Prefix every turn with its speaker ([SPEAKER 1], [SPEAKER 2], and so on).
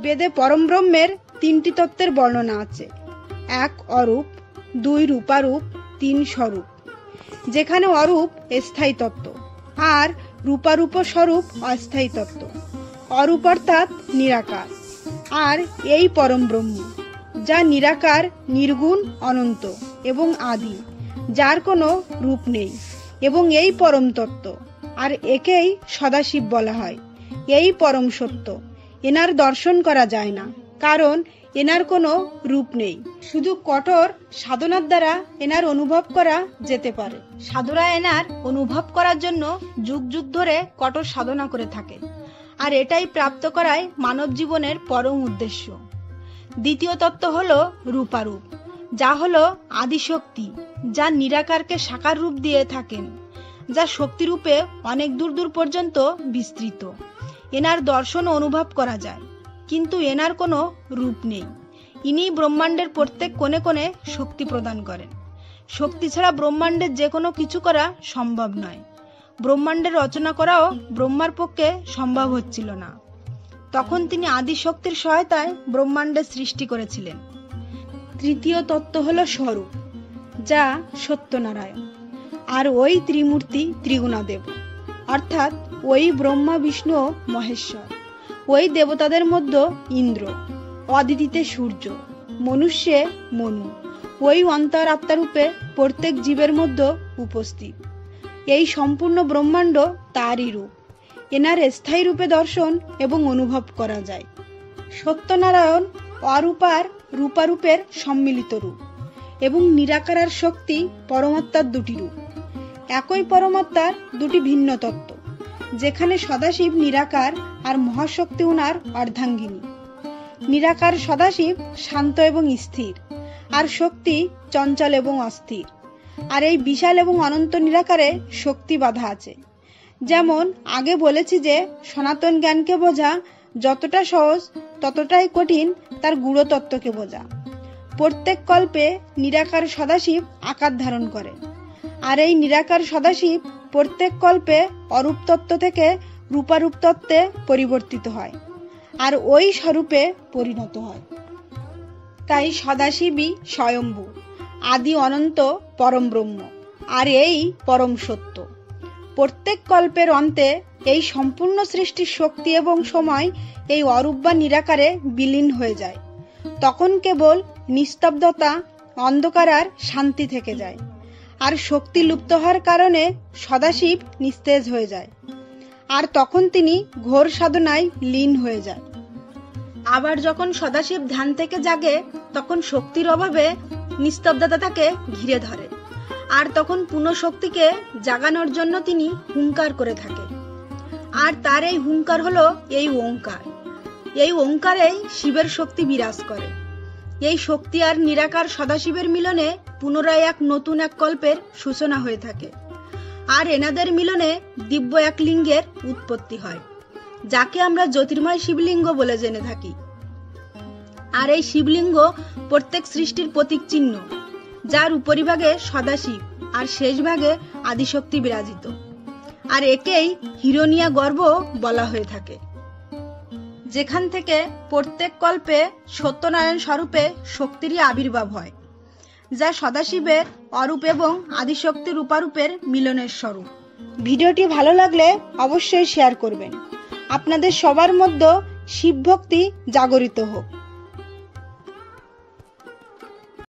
[SPEAKER 1] বেদে পরম ব্রহ্মের তিনটি তত্ত্বের বর্ণনা আছে। 1 অরূপ, 2 রূপারূপ, 3 স্বরূপ। যেখানে অরূপ স্থায়ী তত্ত্ব আর রূপারূপ স্বরূপ অস্থায়ী তত্ত্ব। অরূপ অর্থাৎ নিরাকার, আর এই পরম ব্রহ্ম যা নিরাকার, নির্গুণ, অনন্ত এবং আদি, যার কোনো রূপ নেই, এবং এই পরম তত্ত্ব, আর একেই সদাশিব বলা হয়। এই পরম সত্য, এনার দর্শন করা যায় না, কারণ এনার কোনো রূপ নেই। শুধু কঠোর সাধনার দ্বারা এনার অনুভব করা যেতে পারে। সাধুরা এনার অনুভব করার জন্য যুগ যুগ ধরে কঠোর সাধনা করে থাকে, আর এটাই প্রাপ্ত করায় মানব জীবনের পরম উদ্দেশ্য। দ্বিতীয় তত্ত্ব হলো রূপারূপ, যা হলো আদিশক্তি, যা নিরাকারকে সাকার রূপ দিয়ে থাকেন, যা শক্তিরূপে অনেক দূর দূর পর্যন্ত বিস্তৃত। এনার দর্শন অনুভব করা যায়, কিন্তু এনার কোনো রূপ নেই। ইনি ব্রহ্মাণ্ডের প্রত্যেক কোণে কোণে শক্তি প্রদান করেন। শক্তি ছাড়া ব্রহ্মাণ্ডের যে কোনো কিছু করা সম্ভব নয়। ব্রহ্মাণ্ডের রচনা করাও ব্রহ্মার পক্ষে সম্ভব হচ্ছিল না। তখন তিনি আদিশক্তির সহায়তায় ব্রহ্মাণ্ডের সৃষ্টি করেছিলেন। তৃতীয় তত্ত্ব হলো স্বরূপ, যা সত্যনারায়ণ, আর ওই ত্রিমূর্তি ত্রিগুণাদেব, অর্থাৎ ওই ব্রহ্মা, বিষ্ণু ও মহেশ্বর। ওই দেবতাদের মধ্যে ইন্দ্র, অদিতিতে সূর্য, মনুষ্যে মনু, ওই অন্তর আত্মারূপে প্রত্যেক জীবের মধ্যে উপস্থিত। এই সম্পূর্ণ ব্রহ্মাণ্ড তারই রূপ। এনার স্থায়ী রূপে দর্শন এবং অনুভব করা যায়। সত্যনারায়ণ অরূপার রূপারূপের সম্মিলিত রূপ, এবং নিরাকার আর শক্তি পরমাত্মার দুটি রূপ। একই পরমাত্মার দুটি ভিন্ন তত্ত্ব, যেখানে সদাশিব নিরাকার আর মহাশক্তি উনার অর্ধাঙ্গিনী। নিরাকার সদাশিব শান্ত এবং স্থির, আর শক্তি চঞ্চল এবং অস্থির। আর এই বিশাল এবং অনন্ত নিরাকারে শক্তি বাধা আছে। যেমন আগে বলেছি যে সনাতন জ্ঞানকে বোঝা যতটা সহজ ততটাই কঠিন তার গূঢ় তত্ত্বকে বোঝা। প্রত্যেক কল্পে নিরাকার সদাশিব আকার ধারণ করে, আর এই নিরাকার সদাশিব প্রত্যেক কল্পে অরূপ তত্ত্ব থেকে রূপারূপ তত্ত্বে পরিবর্তিত হয়, আর ওই স্বরূপে পরিণত হয়। তাই সদাশিবই স্বয়ম্ভু, আদি অনন্ত পরম ব্রহ্ম, আর এই পরম সত্য। প্রত্যেক কল্পের অন্তে এই সম্পূর্ণ সৃষ্টির শক্তি এবং সময় এই অরূপ বা নিরাকারে বিলীন হয়ে যায়। তখন কেবল নিস্তব্ধতা, অন্ধকার আর শান্তি থেকে যায়, আর শক্তি লুপ্ত হওয়ার কারণে সদাশিব নিস্তেজ হয়ে যায়, আর তখন তিনি ঘোর সাধনায় লীন হয়ে যায়। আবার যখন সদাশিব ধ্যান থেকে জাগে, তখন শক্তির অভাবে নিস্তব্ধতা তাকে ঘিরে ধরে, আর তখন পুনঃ শক্তিকে জাগানোর জন্য তিনি হুঙ্কার করে থাকে। আর তার এই হুঙ্কার হলো এই ওঙ্কার। এই ওঙ্কারেই শিবের শক্তি বিরাজ করে। এই শক্তি আর নিরাকার সদাশিবের মিলনে পুনরায় এক নতুন এক কল্পের সূচনা হয়ে থাকে, আর এনাদের মিলনে দিব্য এক লিঙ্গের উৎপত্তি হয়, যাকে আমরা জ্যোতির্ময় শিবলিঙ্গ বলে জেনে থাকি। আর এই শিবলিঙ্গ প্রত্যেক সৃষ্টির প্রতীক চিহ্ন, যার উপরিভাগে সদাশিব আর শেষ ভাগে আদিশক্তি বিরাজিত, আর একেই হিরণিয়া গর্ভ বলা হয়ে থাকে। যেখান থেকে প্রত্যেক কল্পে সত্যনারায়ণ স্বরূপে শক্তিরই আবির্ভাব হয়, যা সদাশিবের অরূপ এবং আদিশক্তি রূপারূপের মিলনের স্বরূপ। ভিডিওটি ভালো লাগলে অবশ্যই শেয়ার করবেন। আপনাদের সবার মধ্যে শিব ভক্তি জাগরিত হোক।